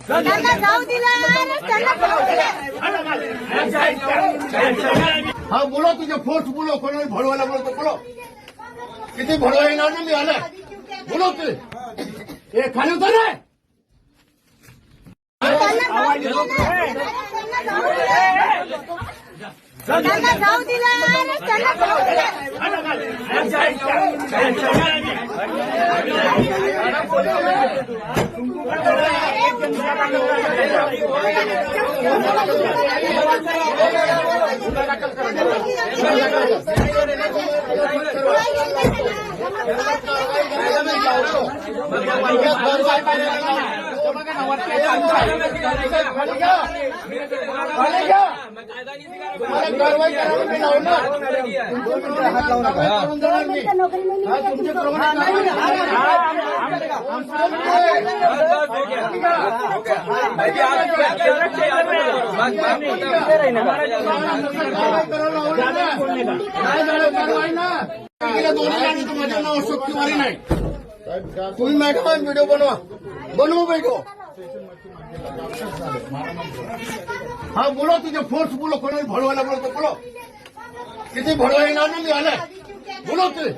त्यांना जाऊ दिलं त्यांना जाऊ दिलं। हाँ बोलो, तुझे फोर्स बोलो, कोणाला भडवायला बोलतो बोलो, किती भडवा येणार ना मी आलाय, बोलो तू हे खाली उतर रे। त्यांना जाऊ दिलं त्यांना जाऊ दिलं। कारवाई करायला मी लावणार, माझं नाव अशोक तिवारी नाही। तुम्ही मॅडम व्हिडिओ बनवा व्हिडिओ। हाँ बोलो, तुझे फोर्स बोलो, कोणाला भडवायला बोलतो बोलो, किती भडवा येणार ना मी आलाय, बोलो तू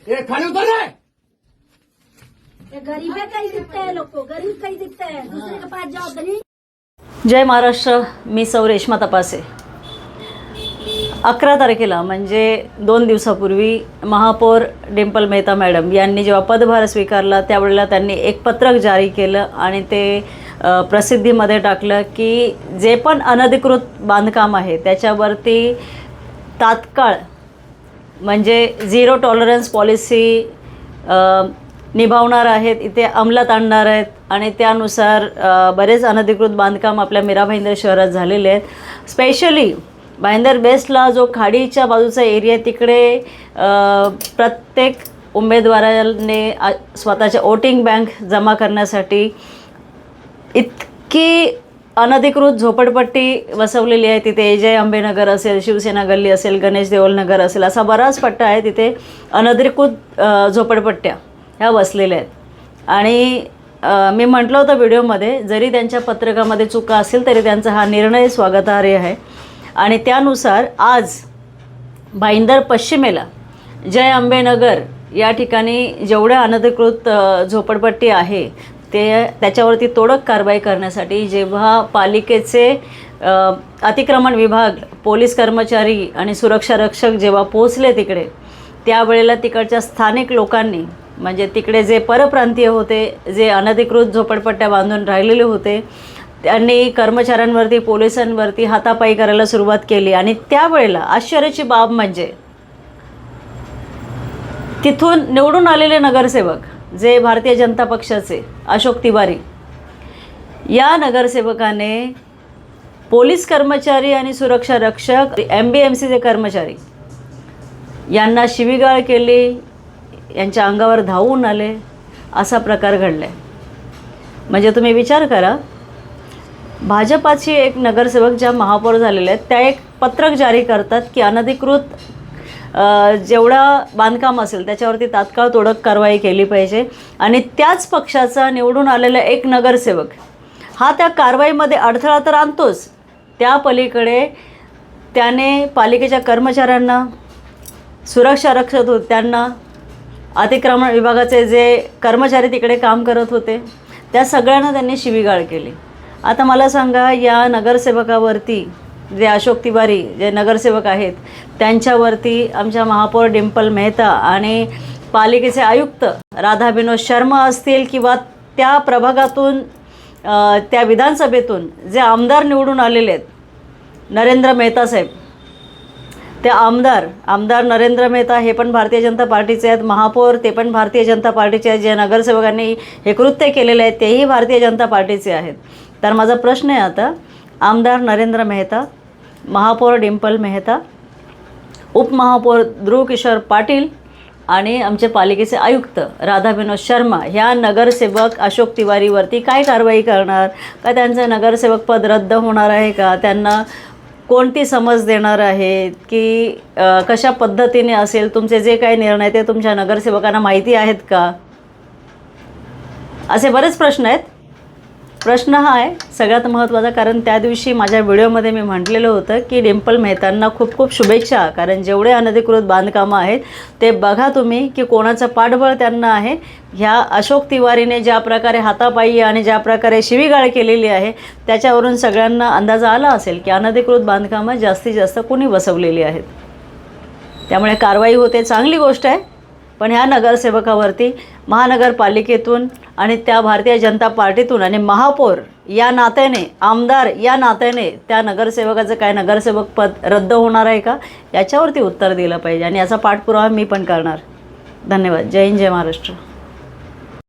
हे खाली उतर रे। गरीब काही दिखताय, लोक गरीब काही दिखताय, दुसरे के पास जाओ तरी। जय महाराष्ट्र, मी सौ रेश्मा तपासे। 11 तारखेला म्हणजे 2 दिवसापूर्वी महापौर डिंपल मेहता मॅडम यांनी जेव्हा पदभार स्वीकारला त्यावेळेला त्यांनी एक पत्रक जारी केलं आणि ते प्रसिद्धीमध्ये टाकलं की जे पण अनधिकृत बांधकाम आहे त्याच्यावरती तात्काळ म्हणजे झिरो टॉलरन्स पॉलिसी निभावणार आहेत, इथे अंमलात आणणार आहेत आणि त्यानुसार बरेच अनधिकृत बांधकाम आपल्या मीरा भाईंदर शहरात झालेले आहेत। स्पेशली भाईंदर बेस्टला जो खाडीच्या बाजूचा एरिया तिकडे प्रत्येक उमेदवाराने स्वतःच्या वोटिंग बँक जमा करण्यासाठी इतकी अनधिकृत झोपडपट्टी वसवलेली आहे। तिथे जय अंबेनगर असेल, शिवसेना गल्ली असेल, गणेश देओल नगर असेल, असा बराच पट्टा आहे तिथे अनधिकृत झोपडपट्ट्या ह्या वसलेल्या आहेत। आणि मी म्हटलं होतं व्हिडिओमध्ये, जरी त्यांच्या पत्रकामध्ये चुका असेल तरी त्यांचा हा निर्णय स्वागतार्ह आहे आणि त्यानुसार आज भाईंदर पश्चिमेला जय अंबेनगर या ठिकाणी जेवढ्या अनधिकृत झोपडपट्टी आहे त्याच्यावरती तोडक कारवाई करण्यासाठी जेव्हा पालिकेचे अतिक्रमण विभाग, पोलीस कर्मचारी आणि सुरक्षा रक्षक जेव्हा पोहोचले तिकडे, त्यावेळेला तिकडच्या स्थानिक लोकांनी म्हणजे तिकडे जे परप्रांतीय होते, जे अनधिकृत झोपडपट्ट्या बांधून राहिलेले होते, त्यांनी कर्मचाऱ्यांवरती, पोलिसांवरती हातापाई करायला सुरुवात केली। आणि त्यावेळेला आश्चर्याची बाब म्हणजे तिथून निवडून आलेले नगरसेवक जे भारतीय जनता पक्षाचे अशोक तिवारी, या नगरसेवकाने पोलीस कर्मचारी आणि सुरक्षा रक्षक, MBMCचे कर्मचारी यांना शिवीगाळ केली, यांच्या अंगावर धावून आले, असा प्रकार घडला आहे। म्हणजे तुम्ही विचार करा, भाजपाची एक नगरसेवक ज्या महापौर झालेल्या आहेत त्या एक पत्रक जारी करतात की अनधिकृत जेवढा बांधकाम असेल त्याच्यावरती तात्काळ तोडक कारवाई केली पाहिजे आणि त्याच पक्षाचा निवडून आलेला एक नगरसेवक हा त्या कारवाईमध्ये अडथळा तर आणतोच, त्या पलीकडे त्याने पालिकेच्या कर्मचाऱ्यांना, सुरक्षा रक्षक होते त्यांना, अतिक्रमण विभागाचे जे कर्मचारी तिकडे काम करत होते त्या सगळ्यांना त्यांनी शिवीगाळ केली। आता मला सांगा, या नगरसेवकावरती जे अशोक तिवारी जे नगरसेवक आहेत त्यांच्यावरती आमच्या महापौर डिंपल मेहता आणि पालिकेचे आयुक्त राधा विनोद शर्मा असतील किंवा त्या प्रभागातून त्या विधानसभेतून जे आमदार निवडून आलेले आहेत नरेंद्र मेहता साहेब, ते आमदार नरेंद्र मेहता हे पण भारतीय जनता पार्टीचे आहेत, महापौर ते पण भारतीय जनता पार्टीचे आहेत, जे नगरसेवकांनी हे कृत्य केलेले आहेत तेही भारतीय जनता पार्टीचे आहेत। तर माझा प्रश्न आहे आता, आमदार नरेंद्र मेहता, महापौर डिंपल मेहता, उपमहापौर ध्रुव किशोर पाटील आणि आमचे पालिकेचे आयुक्त राधा विनोद शर्मा ह्या नगरसेवक अशोक तिवारीवरती काय कारवाई करणार? का त्यांचं नगरसेवक पद रद्द होणार आहे का? त्यांना कोणती समज देणार आहेत की कशा पद्धतीने असेल? तुमचे जे काही निर्णय ते तुमच्या नगरसेवकांना माहिती आहेत का? असे बरेच प्रश्न आहेत प्रश्न हा आहे सगळ्यात महत्त्वाचा, कारण त्या दिवशी माझ्या व्हिडिओमध्ये मी म्हटलेलं होतं की डिंपल मेहतांना खूप खूप शुभेच्छा, कारण जेवढे अनधिकृत बांधकामं आहेत ते बघा तुम्ही की कोणाचं पाठबळ त्यांना आहे. ह्या अशोक तिवारीने ज्या प्रकारे हातापायी आणि ज्या प्रकारे शिवीगाळ केलेली आहे त्याच्यावरून सगळ्यांना अंदाज आला असेल की अनधिकृत बांधकामं जास्तीत जास्त कोणी बसवलेली आहेत. त्यामुळे कारवाई होते, चांगली गोष्ट आहे. पण ह्या नगरसेवकावरती महानगरपालिकेतून आणि त्या भारतीय जनता पार्टीतून आणि महापौर या नात्याने, आमदार या नात्याने त्या नगरसेवकाचं काय नगरसेवक पद रद्द होणार आहे का याच्यावरती उत्तर दिलं पाहिजे आणि याचा पाठपुरावा मी पण करणार. धन्यवाद. जय हिंद, जय महाराष्ट्र.